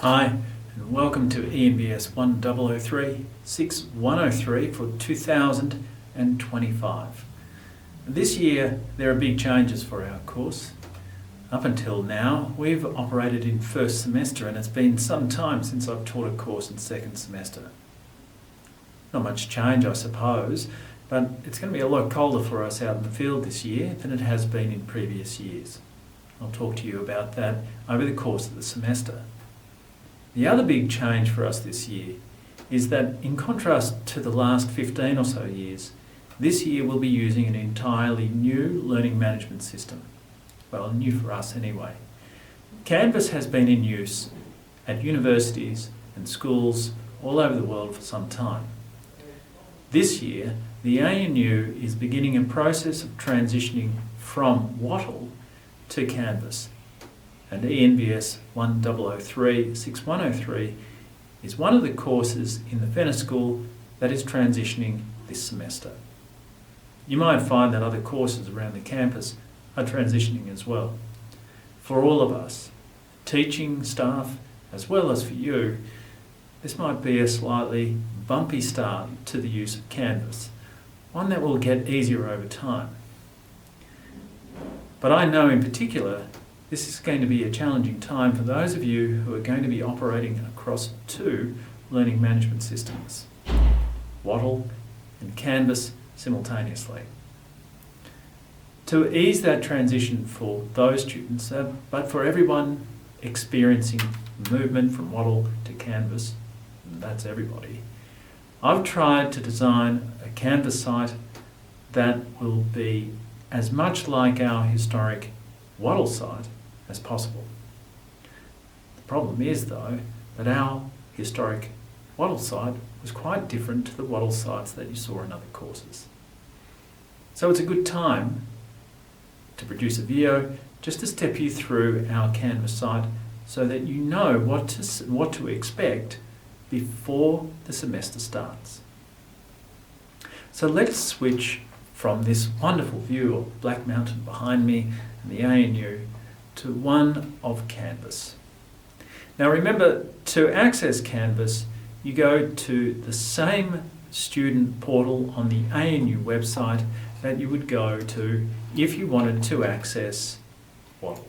Hi, and welcome to ENVS1003-6103 for 2025. This year, there are big changes for our course. Up until now, we've operated in first semester, and it's been some time since I've taught a course in second semester. Not much change, I suppose, but it's going to be a lot colder for us out in the field this year than it has been in previous years. I'll talk to you about that over the course of the semester. The other big change for us this year is that, in contrast to the last 15 or so years, this year we'll be using an entirely new learning management system. Well, new for us anyway. Canvas has been in use at universities and schools all over the world for some time. This year, the ANU is beginning a process of transitioning from Wattle to Canvas, and ENVS1003-6103 is one of the courses in the Fenner School that is transitioning this semester. You might find that other courses around the campus are transitioning as well. For all of us, teaching staff as well as for you, this might be a slightly bumpy start to the use of Canvas, one that will get easier over time. But I know in particular this is going to be a challenging time for those of you who are going to be operating across two learning management systems, Wattle and Canvas, simultaneously. To ease that transition for those students, but for everyone experiencing movement from Wattle to Canvas, and that's everybody, I've tried to design a Canvas site that will be as much like our historic Wattle site as possible. The problem is, though, that our historic Wattle site was quite different to the Wattle sites that you saw in other courses. So it's a good time to produce a video just to step you through our Canvas site so that you know what to expect before the semester starts. So let's switch from this wonderful view of Black Mountain behind me and the ANU to one of Canvas. Now remember, to access Canvas, you go to the same student portal on the ANU website that you would go to if you wanted to access Wattle.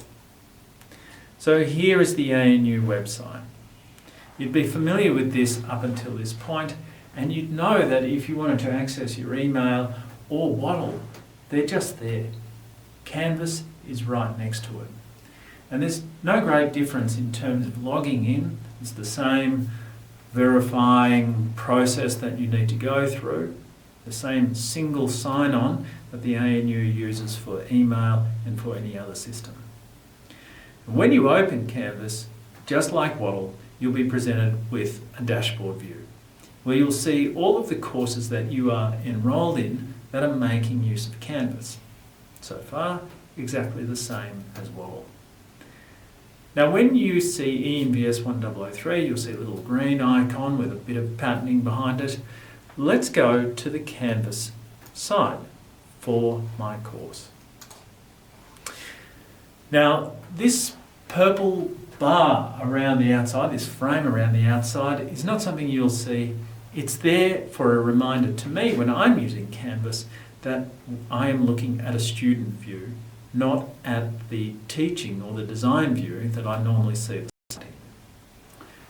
So here is the ANU website. You'd be familiar with this up until this point, and you'd know that if you wanted to access your email or Wattle, they're just there. Canvas is right next to it. And there's no great difference in terms of logging in. It's the same verifying process that you need to go through, the same single sign-on that the ANU uses for email and for any other system. And when you open Canvas, just like Wattle, you'll be presented with a dashboard view, where you'll see all of the courses that you are enrolled in that are making use of Canvas. So far, exactly the same as Wattle. Now when you see ENVS1003, you'll see a little green icon with a bit of patterning behind it. Let's go to the Canvas site for my course. Now this purple bar around the outside, this frame around the outside, is not something you'll see. It's there for a reminder to me when I'm using Canvas that I am looking at a student view, not at the teaching or the design view that I normally see.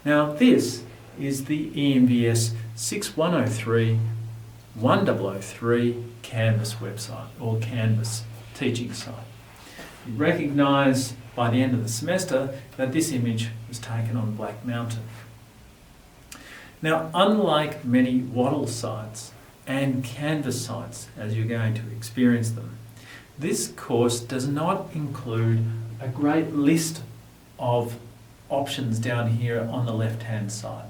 Now this is the ENVS1003-1003 Canvas website, or Canvas teaching site. You recognise by the end of the semester that this image was taken on Black Mountain. Now, unlike many Wattle sites and Canvas sites, as you're going to experience them, this course does not include a great list of options down here on the left-hand side.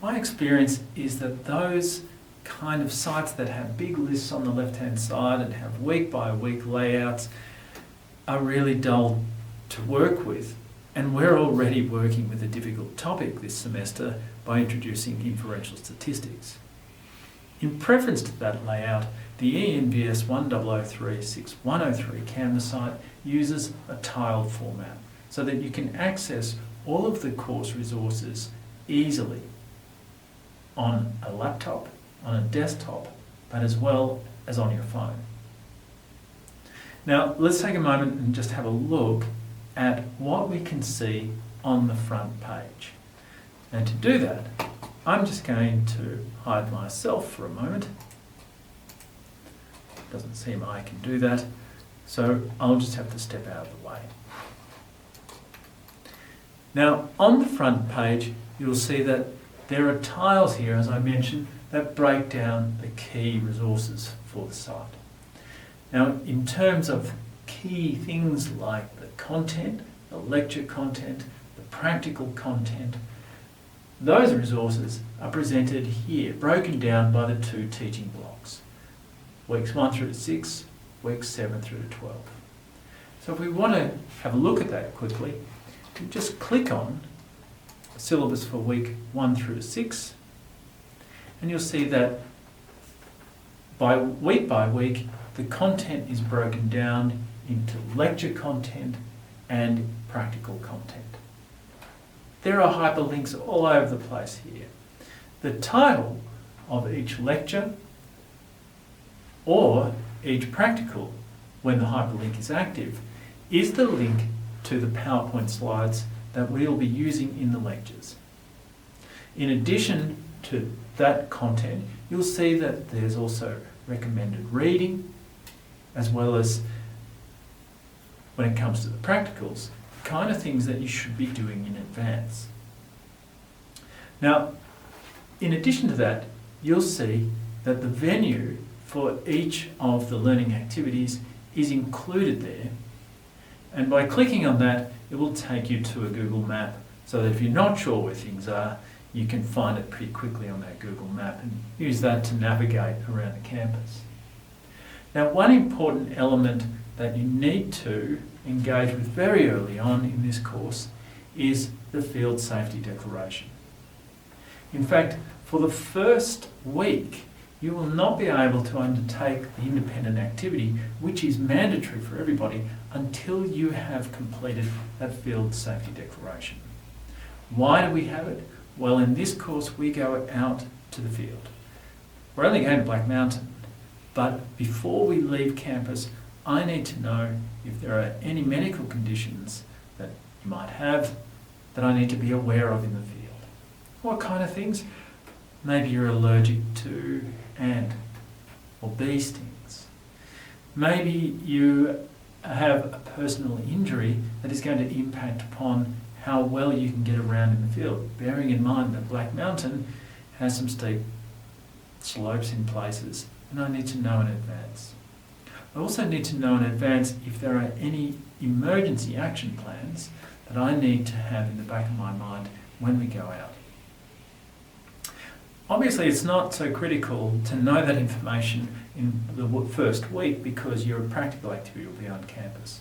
My experience is that those kind of sites that have big lists on the left-hand side and have week-by-week layouts are really dull to work with. And we're already working with a difficult topic this semester by introducing inferential statistics. In preference to that layout, the ENVS1003-6103 Canvas site uses a tiled format so that you can access all of the course resources easily on a laptop, on a desktop, but as well as on your phone. Now, let's take a moment and just have a look at what we can see on the front page. And to do that, I'm just going to hide myself for a moment. Doesn't seem I can do that, so I'll just have to step out of the way. Now, on the front page, you'll see that there are tiles here, as I mentioned, that break down the key resources for the site. Now, in terms of key things like the content, the lecture content, the practical content, those resources are presented here, broken down by the two teaching blocks. Weeks 1 through to 6, weeks 7 through to 12. So if we want to have a look at that quickly, we just click on the syllabus for week 1 through to 6, and you'll see that by week, the content is broken down into lecture content and practical content. There are hyperlinks all over the place here. The title of each lecture or each practical, when the hyperlink is active, is the link to the PowerPoint slides that we'll be using in the lectures. In addition to that content, you'll see that there's also recommended reading, as well as, when it comes to the practicals, the kind of things that you should be doing in advance. Now, in addition to that, you'll see that the venue for each of the learning activities is included there. And by clicking on that, it will take you to a Google map, so that if you're not sure where things are, you can find it pretty quickly on that Google map and use that to navigate around the campus. Now, one important element that you need to engage with very early on in this course is the Field Safety Declaration. In fact, for the first week, you will not be able to undertake the independent activity, which is mandatory for everybody, until you have completed that Field Safety Declaration. Why do we have it? Well, in this course, we go out to the field. We're only going to Black Mountain, but before we leave campus, I need to know if there are any medical conditions that you might have that I need to be aware of in the field. What kind of things? Maybe you're allergic to ant or bee stings. Maybe you have a personal injury that is going to impact upon how well you can get around in the field, bearing in mind that Black Mountain has some steep slopes in places, and I need to know in advance. I also need to know in advance if there are any emergency action plans that I need to have in the back of my mind when we go out. Obviously, it's not so critical to know that information in the first week because your practical activity will be on campus.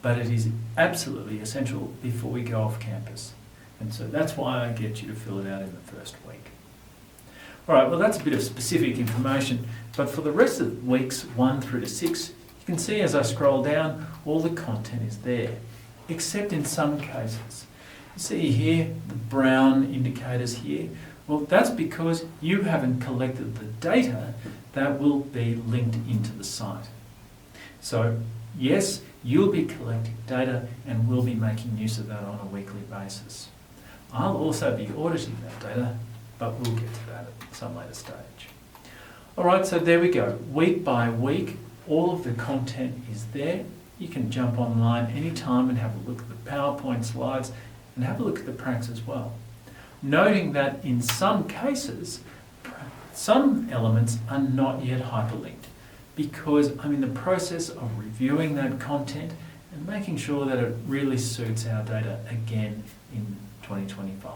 But it is absolutely essential before we go off campus. And so that's why I get you to fill it out in the first week. All right, well, that's a bit of specific information. But for the rest of weeks 1 through to 6, you can see as I scroll down, all the content is there, except in some cases. You see here, the brown indicators here. Well, that's because you haven't collected the data that will be linked into the site. So, yes, you'll be collecting data and we'll be making use of that on a weekly basis. I'll also be auditing that data, but we'll get to that at some later stage. All right, so there we go. Week by week, all of the content is there. You can jump online anytime and have a look at the PowerPoint slides and have a look at the pracs as well. Noting that in some cases, some elements are not yet hyperlinked because I'm in the process of reviewing that content and making sure that it really suits our data again in 2025.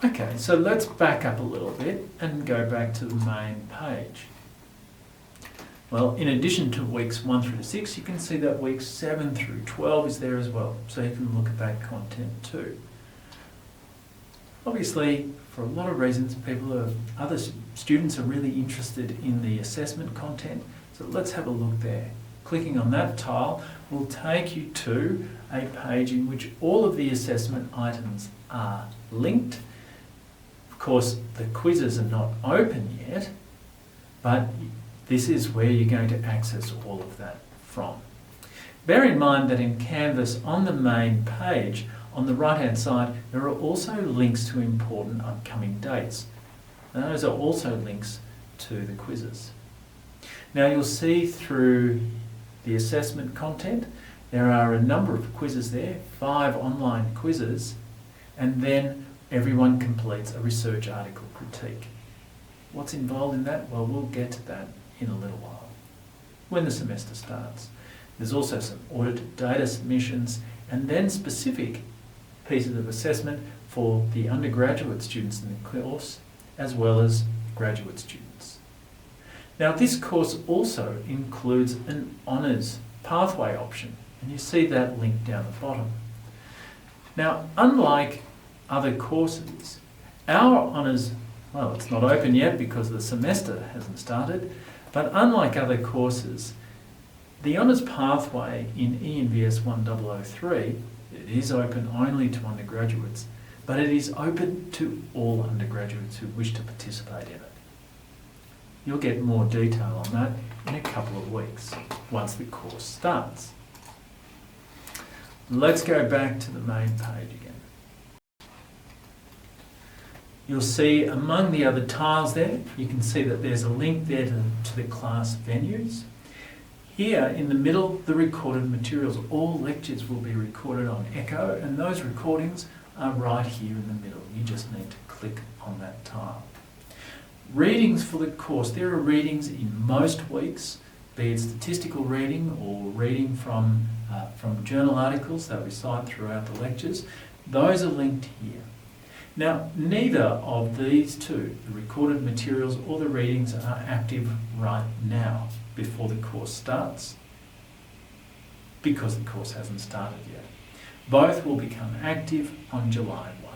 Okay, so let's back up a little bit and go back to the main page. Well, in addition to weeks 1 through to 6, you can see that weeks 7 through 12 is there as well, so you can look at that content too. Obviously, for a lot of reasons, other students are really interested in the assessment content, so let's have a look there. Clicking on that tile will take you to a page in which all of the assessment items are linked. Of course, the quizzes are not open yet, but this is where you're going to access all of that from. Bear in mind that in Canvas, on the main page, on the right-hand side, there are also links to important upcoming dates. And those are also links to the quizzes. Now you'll see through the assessment content, there are a number of quizzes there, 5 online quizzes, and then everyone completes a research article critique. What's involved in that? Well, we'll get to that in a little while, when the semester starts. There's also some audited data submissions, and then specific pieces of assessment for the undergraduate students in the course, as well as graduate students. Now, this course also includes an honours pathway option, and you see that link down the bottom. Now, unlike other courses, our honours, well, it's not open yet because the semester hasn't started, but unlike other courses, the honours pathway in ENVS1003, it is open only to undergraduates, but it is open to all undergraduates who wish to participate in it. You'll get more detail on that in a couple of weeks, once the course starts. Let's go back to the main page again. You'll see among the other tiles there, you can see that there's a link there to the class venues. Here in the middle, the recorded materials. All lectures will be recorded on Echo, and those recordings are right here in the middle. You just need to click on that tile. Readings for the course. There are readings in most weeks, be it statistical reading or reading from journal articles that we cite throughout the lectures. Those are linked here. Now, neither of these two, the recorded materials or the readings, are active right now before the course starts, because the course hasn't started yet. Both will become active on July 1.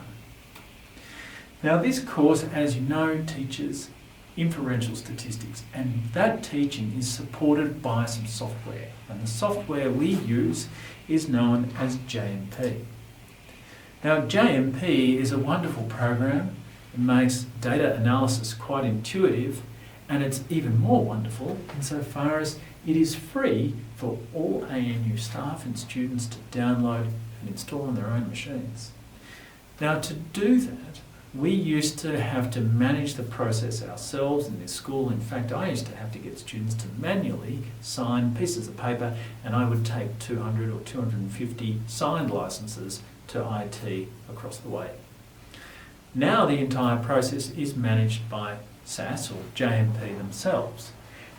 Now, this course, as you know, teaches inferential statistics, and that teaching is supported by some software, and the software we use is known as JMP. Now, JMP is a wonderful program. It makes data analysis quite intuitive, and it's even more wonderful insofar as it is free for all ANU staff and students to download and install on their own machines. Now, to do that, we used to have to manage the process ourselves in this school. In fact, I used to have to get students to manually sign pieces of paper, and I would take 200 or 250 signed licenses to IT across the way. Now the entire process is managed by SAS or JMP themselves.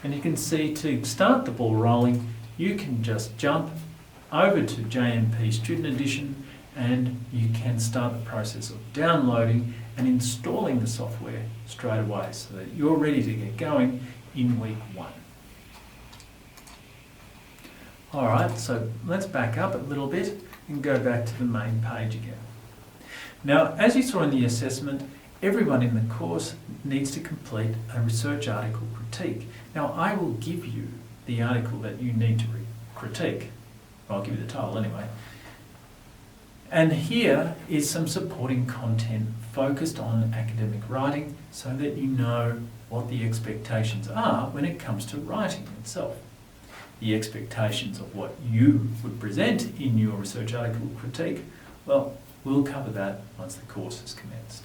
And you can see, to start the ball rolling, you can just jump over to JMP Student Edition and you can start the process of downloading and installing the software straight away so that you're ready to get going in week 1. Alright, so let's back up a little bit and go back to the main page again. Now, as you saw in the assessment, everyone in the course needs to complete a research article critique. Now, I will give you the article that you need to critique. I'll give you the title anyway. And here is some supporting content focused on academic writing so that you know what the expectations are when it comes to writing itself. The expectations of what you would present in your research article critique, well, we'll cover that once the course has commenced.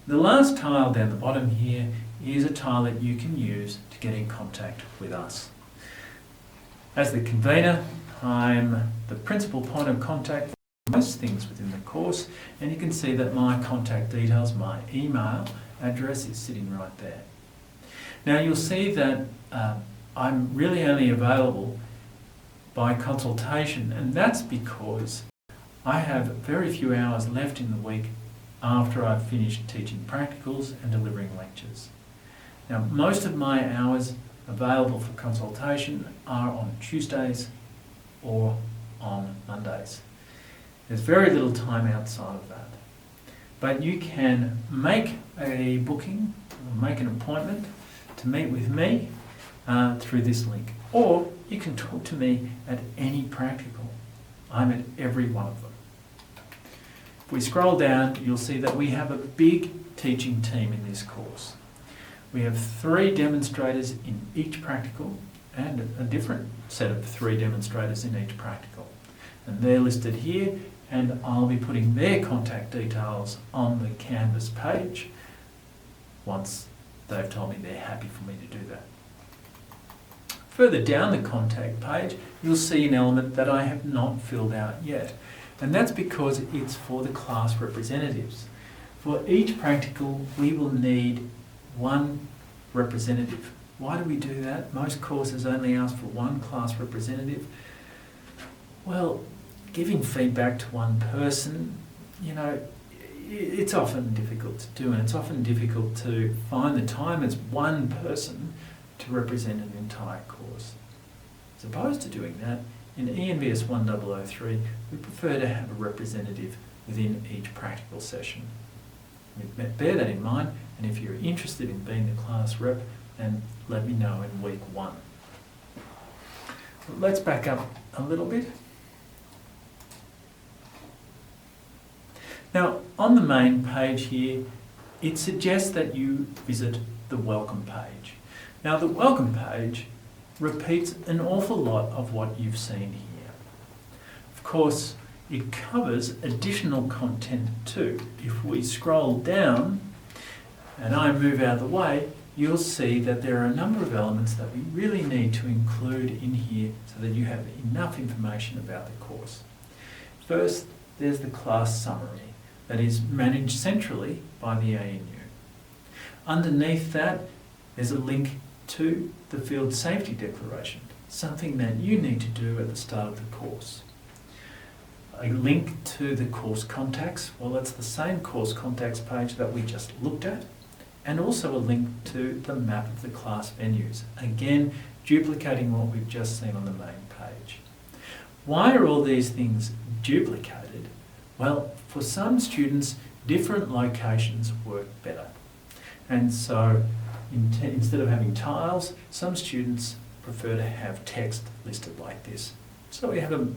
The last tile down the bottom here is a tile that you can use to get in contact with us. As the convener, I'm the principal point of contact for most things within the course, and you can see that my contact details, my email address is sitting right there. Now you'll see that I'm really only available by consultation, and that's because I have very few hours left in the week after I've finished teaching practicals and delivering lectures. Now, most of my hours available for consultation are on Tuesdays or on Mondays. There's very little time outside of that. But you can make a booking, or make an appointment to meet with me through this link. or you can talk to me at any practical. I'm at every one of them. If we scroll down, you'll see that we have a big teaching team in this course. We have 3 demonstrators in each practical and a different set of 3 demonstrators in each practical. And they're listed here, and I'll be putting their contact details on the Canvas page once they've told me they're happy for me to do that. Further down the contact page, you'll see an element that I have not filled out yet, and that's because it's for the class representatives. For each practical, we will need 1 representative. Why do we do that? Most courses only ask for 1 class representative. Well, giving feedback to 1 person, it's often difficult to do, and it's often difficult to find the time as 1 person to represent an entire course. As opposed to doing that, in ENVS1003, we prefer to have a representative within each practical session. Bear that in mind, and if you're interested in being the class rep, then let me know in week 1. Let's back up a little bit. Now, on the main page here, it suggests that you visit the welcome page. Now, the welcome page repeats an awful lot of what you've seen here. Of course, it covers additional content too. If we scroll down and I move out of the way, you'll see that there are a number of elements that we really need to include in here so that you have enough information about the course. First, there's the class summary that is managed centrally by the ANU. Underneath that, there's a link to the Field Safety Declaration, something that you need to do at the start of the course. A link to the course contacts, well, that's the same course contacts page that we just looked at, and also a link to the map of the class venues, again duplicating what we've just seen on the main page. Why are all these things duplicated? Well, for some students, different locations work better. And so instead of having tiles, some students prefer to have text listed like this. So we have a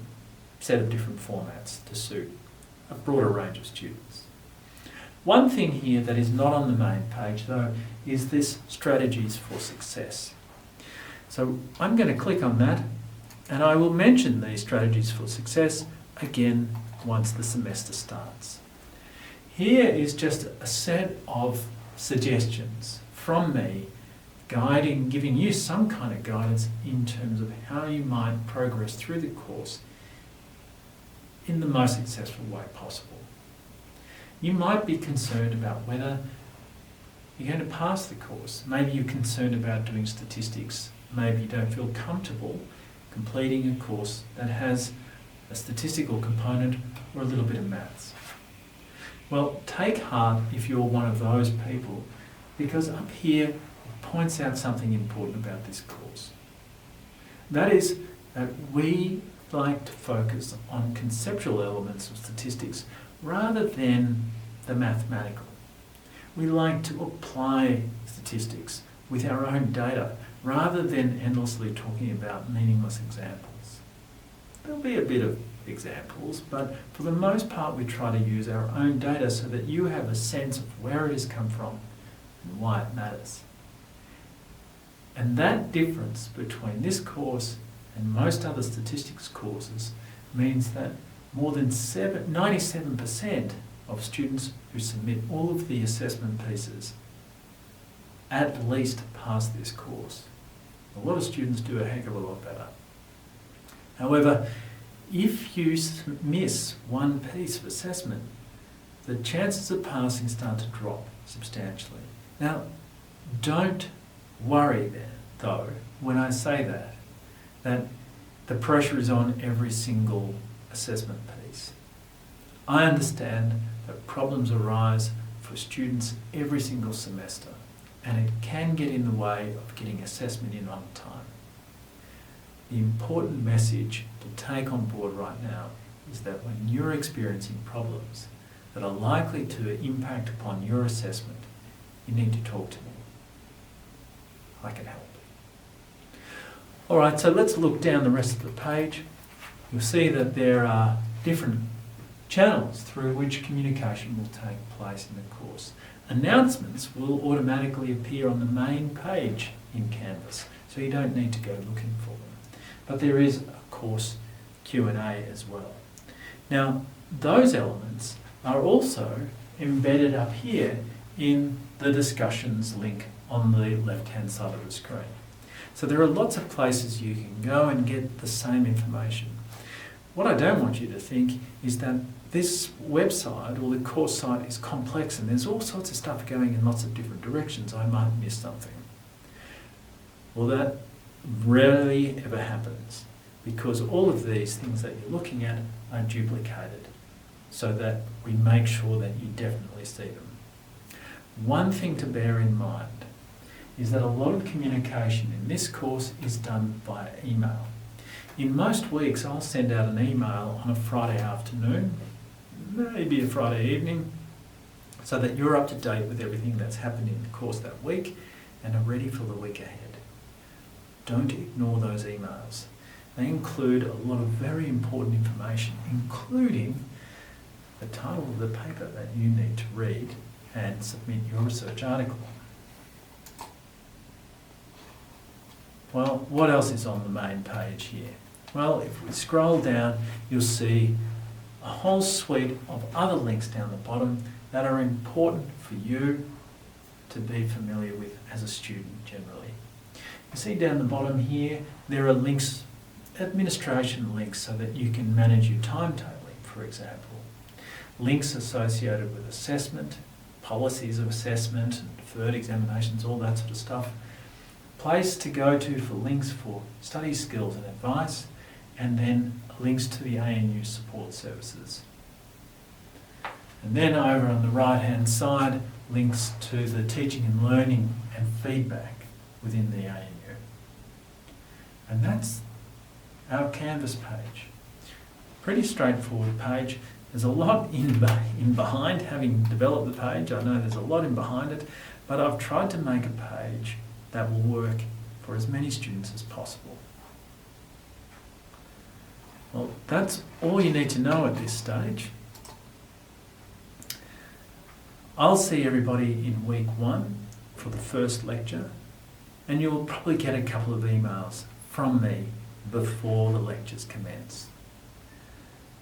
set of different formats to suit a broader range of students. One thing here that is not on the main page though is this strategies for success. So I'm going to click on that, and I will mention these strategies for success again once the semester starts. Here is just a set of suggestions from me giving you some kind of guidance in terms of how you might progress through the course in the most successful way possible. You might be concerned about whether you're going to pass the course. Maybe you're concerned about doing statistics. Maybe you don't feel comfortable completing a course that has a statistical component or a little bit of maths. Well, take heart if you're one of those people, because up here it points out something important about this course. That is that we like to focus on conceptual elements of statistics rather than the mathematical. We like to apply statistics with our own data rather than endlessly talking about meaningless examples. There'll be a bit of examples, but for the most part we try to use our own data so that you have a sense of where it has come from and why it matters. And that difference between this course and most other statistics courses means that more than 97% of students who submit all of the assessment pieces at least pass this course. A lot of students do a heck of a lot better. However, if you miss one piece of assessment, the chances of passing start to drop substantially. Now, don't worry then, though, when I say that the pressure is on every single assessment piece. I understand that problems arise for students every single semester, and it can get in the way of getting assessment in on time. The important message to take on board right now is that when you're experiencing problems that are likely to impact upon your assessment, you need to talk to me. I can help. All right, so let's look down the rest of the page. You'll see that there are different channels through which communication will take place in the course. Announcements will automatically appear on the main page in Canvas, so you don't need to go looking for them. But there is, of course, Q&A as well. Now, those elements are also embedded up here in the discussions link on the left-hand side of the screen. So there are lots of places you can go and get the same information. What I don't want you to think is that this website or the course site is complex and there's all sorts of stuff going in lots of different directions. I might miss something. Well, that rarely ever happens because all of these things that you're looking at are duplicated so that we make sure that you definitely see them. One thing to bear in mind is that a lot of communication in this course is done via email. In most weeks, I'll send out an email on a Friday afternoon, maybe a Friday evening, so that you're up to date with everything that's happened in the course that week and are ready for the week ahead. Don't ignore those emails. They include a lot of very important information, including the title of the paper that you need to read and submit your research article. Well, what else is on the main page here? Well, if we scroll down, you'll see a whole suite of other links down the bottom that are important for you to be familiar with as a student generally. You see down the bottom here, there are links, administration links, so that you can manage your timetabling, for example. Links associated with assessment, policies of assessment, deferred examinations, all that sort of stuff. Place to go to for links for study skills and advice, and then links to the ANU support services. And then over on the right hand side, links to the teaching and learning and feedback within the ANU. And that's our Canvas page. Pretty straightforward page. There's a lot in behind having developed the page. I know there's a lot in behind it, but I've tried to make a page that will work for as many students as possible. Well, that's all you need to know at this stage. I'll see everybody in week 1 for the first lecture, and you'll probably get a couple of emails from me before the lectures commence.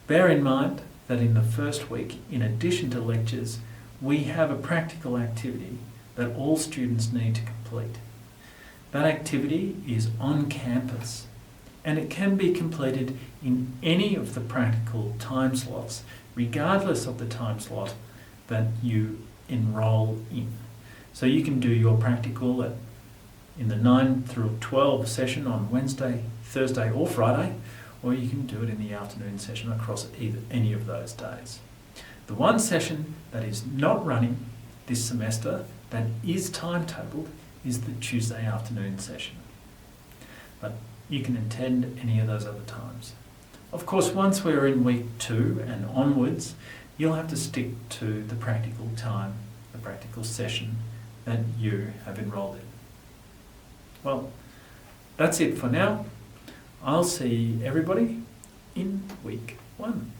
Bear in mind that in the first week, in addition to lectures, we have a practical activity that all students need to complete. That activity is on campus and it can be completed in any of the practical time slots, regardless of the time slot that you enroll in. So you can do your practical in the 9 through 12 session on Wednesday, Thursday or Friday, or you can do it in the afternoon session across any of those days. The one session that is not running this semester that is timetabled is the Tuesday afternoon session. But you can attend any of those other times. Of course, once we're in week 2 and onwards, you'll have to stick to the practical time, the practical session that you have enrolled in. Well, that's it for now. I'll see everybody in week 1.